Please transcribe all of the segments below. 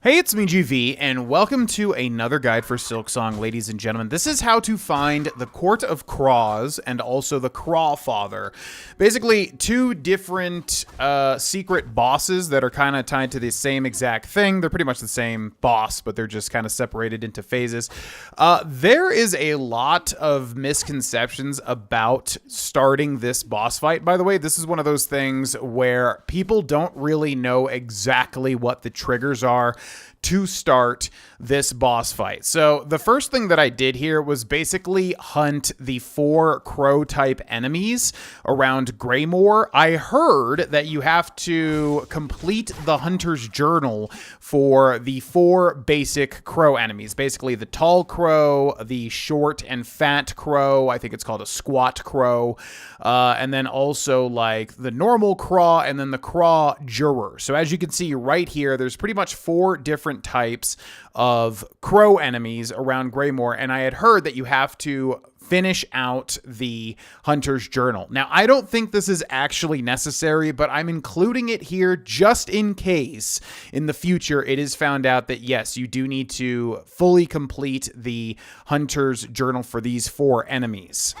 Hey, it's me, GV, and welcome to another guide for Silksong, ladies and gentlemen. This is how to find the Court of Craws and also the Crawfather. Basically, two different secret bosses that are kind of tied to the same exact thing. They're pretty much the same boss, but they're just kind of separated into phases. There is a lot of misconceptions about starting this boss fight. By the way, this is one of those things where people don't really know exactly what the triggers are to start this boss fight. So the first thing that I did here was basically hunt the 4 crow type enemies around Greymoor. I heard that you have to complete the hunter's journal for the 4 basic crow enemies. Basically the tall crow, the short and fat crow, I think it's called a squat crow, and then also like the normal craw and then the craw juror. So as you can see right here, there's pretty much 4 different types of crow enemies around Greymoor, and I had heard that you have to finish out the hunter's journal. Now, I don't think this is actually necessary, but I'm including it here just in case in the future it is found out that yes, you do need to fully complete the hunter's journal for these 4 enemies.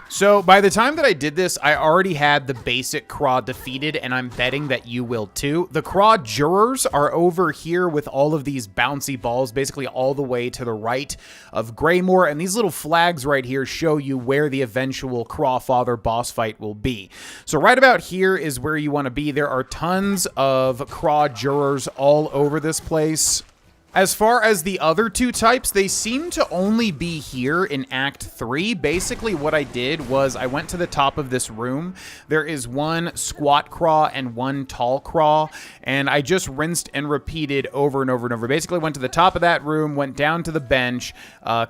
So by the time that I did this, I already had the basic Craw defeated, and I'm betting that you will too. The Craw jurors are over here with all of these bouncy balls, basically all the way to the right of Greymoor, and these little flags right here show you where the eventual Crawfather boss fight will be. So right about here is where you want to be. There are tons of Craw jurors all over this place. As far as the other 2 types, they seem to only be here in Act 3. Basically, what I did was I went to the top of this room. There is 1 squat craw and 1 tall craw, and I just rinsed and repeated over and over and over. Basically, went to the top of that room, went down to the bench,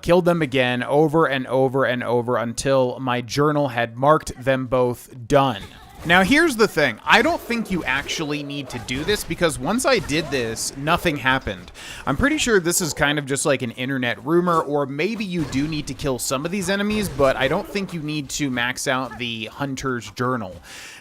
killed them again over and over and over until my journal had marked them both done. Now, here's the thing. I don't think you actually need to do this because once I did this, nothing happened. I'm pretty sure this is kind of just like an internet rumor, or maybe you do need to kill some of these enemies, but I don't think you need to max out the hunter's journal.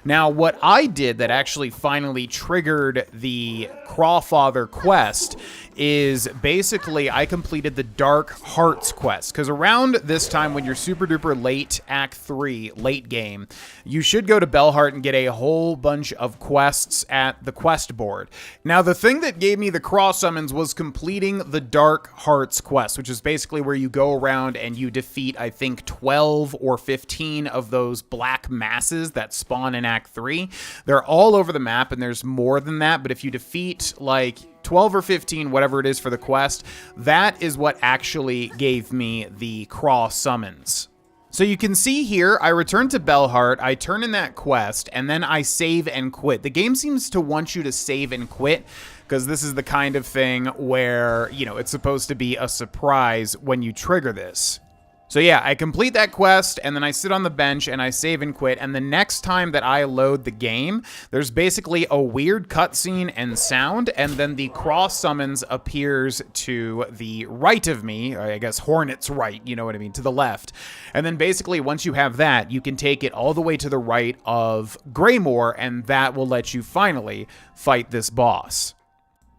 Now, what I did that actually finally triggered the Crawfather quest is basically I completed the Dark Hearts quest, because around this time when you're super duper late, Act 3, late game, you should go to Bellheart and get a whole bunch of quests at the quest board. Now, the thing that gave me the Craw summons was completing the Dark Hearts quest, which is basically where you go around and you defeat, I think, 12 or 15 of those black masses that spawn in Act 3. They're all over the map, and there's more than that, but if you defeat, like, 12 or 15, whatever it is for the quest, that is what actually gave me the Craw summons. So you can see here, I return to Bellheart, I turn in that quest, and then I save and quit. The game seems to want you to save and quit, because this is the kind of thing where, you know, it's supposed to be a surprise when you trigger this. So yeah, I complete that quest, and then I sit on the bench, and I save and quit, and the next time that I load the game, there's basically a weird cutscene and sound, and then the Craw summons appears to the right of me, I guess Hornet's right, you know what I mean, to the left. And then basically, once you have that, you can take it all the way to the right of Greymoor, and that will let you finally fight this boss.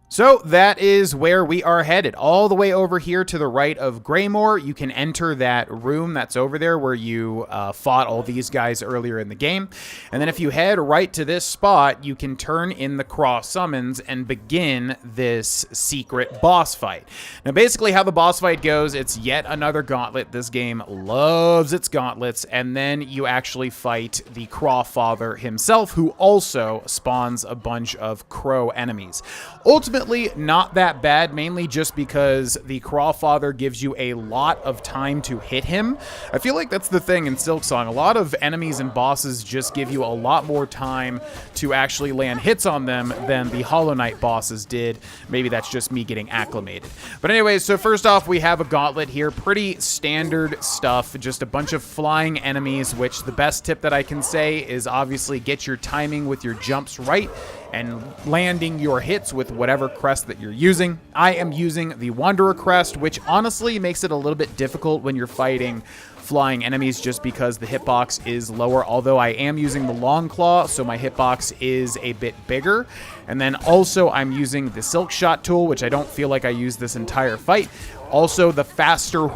So that is where we are headed, all the way over here to the right of Greymoor. You can enter that room that's over there where you fought all these guys earlier in the game. And then if you head right to this spot, you can turn in the Craw summons and begin this secret boss fight. Now, basically how the boss fight goes, it's yet another gauntlet. This game loves its gauntlets. And then you actually fight the Crawfather himself, who also spawns a bunch of crow enemies. Ultimately, not that bad, mainly just because the Crawfather gives you a lot of time to hit him. I feel like that's the thing in Silksong. A lot of enemies and bosses just give you a lot more time to actually land hits on them than the Hollow Knight bosses did. Maybe that's just me getting acclimated. But anyways, so first off, we have a gauntlet here. Pretty standard stuff. Just a bunch of flying enemies, which the best tip that I can say is obviously get your timing with your jumps right and landing your hits with whatever crest that you're using. I am using the Wanderer crest, which honestly makes it a little bit difficult when you're fighting flying enemies just because the hitbox is lower, although I am using the long claw, so my hitbox is a bit bigger. And then also I'm using the silk shot tool, which I don't feel like I used this entire fight. Also the faster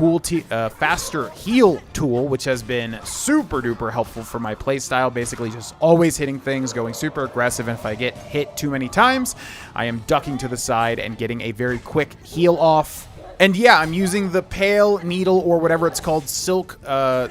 heal tool, which has been super duper helpful for my playstyle. Basically just always hitting things, going super aggressive, and if I get hit too many times, I am ducking to the side and getting a very quick heal off. And yeah, I'm using the Pale Needle, or whatever it's called, Silk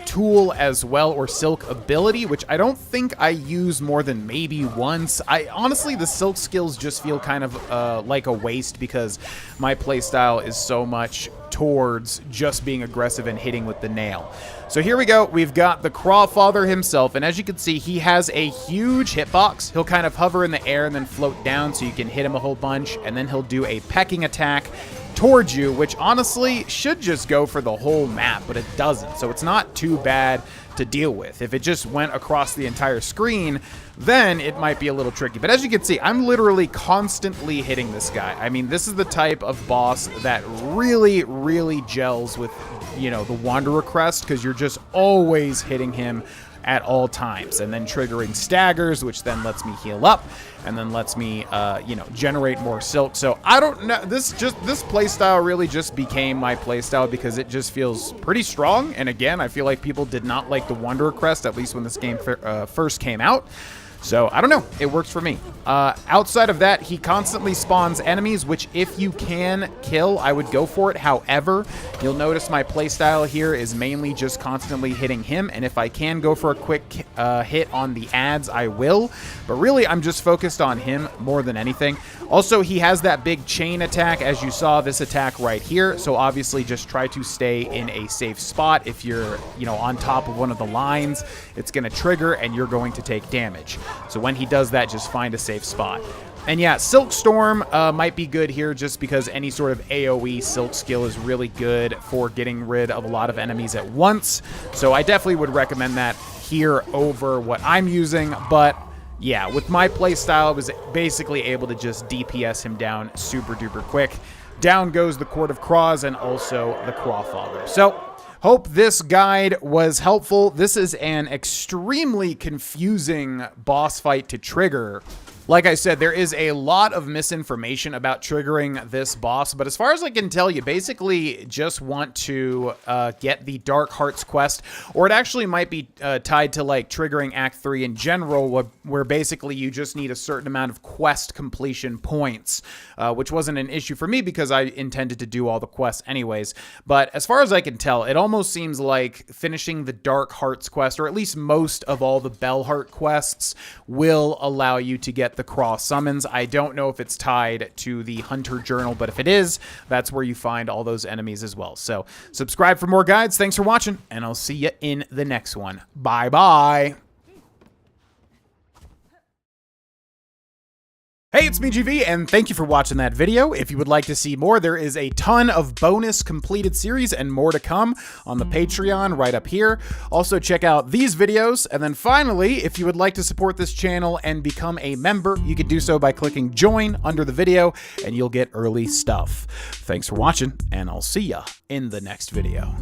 tool as well, or Silk ability, which I don't think I use more than maybe once. Honestly, the Silk skills just feel kind of like a waste because my playstyle is so much towards just being aggressive and hitting with the nail. So here we go. We've got the Crawfather himself, and as you can see, he has a huge hitbox. He'll kind of hover in the air and then float down so you can hit him a whole bunch, and then he'll do a pecking attack towards you, which honestly should just go for the whole map, but it doesn't. So it's not too bad to deal with. If it just went across the entire screen, then it might be a little tricky. But as you can see, I'm literally constantly hitting this guy. I mean, this is the type of boss that really, really gels with, you know, the Wanderer Crest, because you're just always hitting him at all times, and then triggering staggers, which then lets me heal up, and then lets me, you know, generate more silk. So I don't know, this playstyle really just became my playstyle because it just feels pretty strong. And again, I feel like people did not like the Wanderer Crest, at least when this game first came out. So, I don't know. It works for me. Outside of that, he constantly spawns enemies, which if you can kill, I would go for it. However, you'll notice my playstyle here is mainly just constantly hitting him, and if I can go for a quick hit on the ads, I will. But really, I'm just focused on him more than anything. Also, he has that big chain attack, as you saw this attack right here. So, obviously, just try to stay in a safe spot. If you're, you know, on top of one of the lines, it's going to trigger, and you're going to take damage. So when he does that, just find a safe spot. And yeah, Silk Storm might be good here just because any sort of AoE Silk skill is really good for getting rid of a lot of enemies at once. So I definitely would recommend that here over what I'm using. But yeah, with my playstyle, I was basically able to just DPS him down super duper quick. Down goes the Court of Craws and also the Crawfather. So hope this guide was helpful. This is an extremely confusing boss fight to trigger. Like I said, there is a lot of misinformation about triggering this boss, but as far as I can tell, you basically just want to get the Dark Hearts quest, or it actually might be tied to like triggering Act 3 in general, where basically you just need a certain amount of quest completion points, which wasn't an issue for me because I intended to do all the quests anyways. But as far as I can tell, it almost seems like finishing the Dark Hearts quest, or at least most of all the Bellheart quests, will allow you to get the Craws summons. I don't know if it's tied to the Hunter Journal, but if it is, that's where you find all those enemies as well. So subscribe for more guides. Thanks for watching, and I'll see you in the next one. Bye-bye. Hey, it's me, GV, and thank you for watching that video. If you would like to see more, there is a ton of bonus completed series and more to come on the Patreon right up here. Also, check out these videos. And then finally, if you would like to support this channel and become a member, you can do so by clicking join under the video, and you'll get early stuff. Thanks for watching, and I'll see ya in the next video.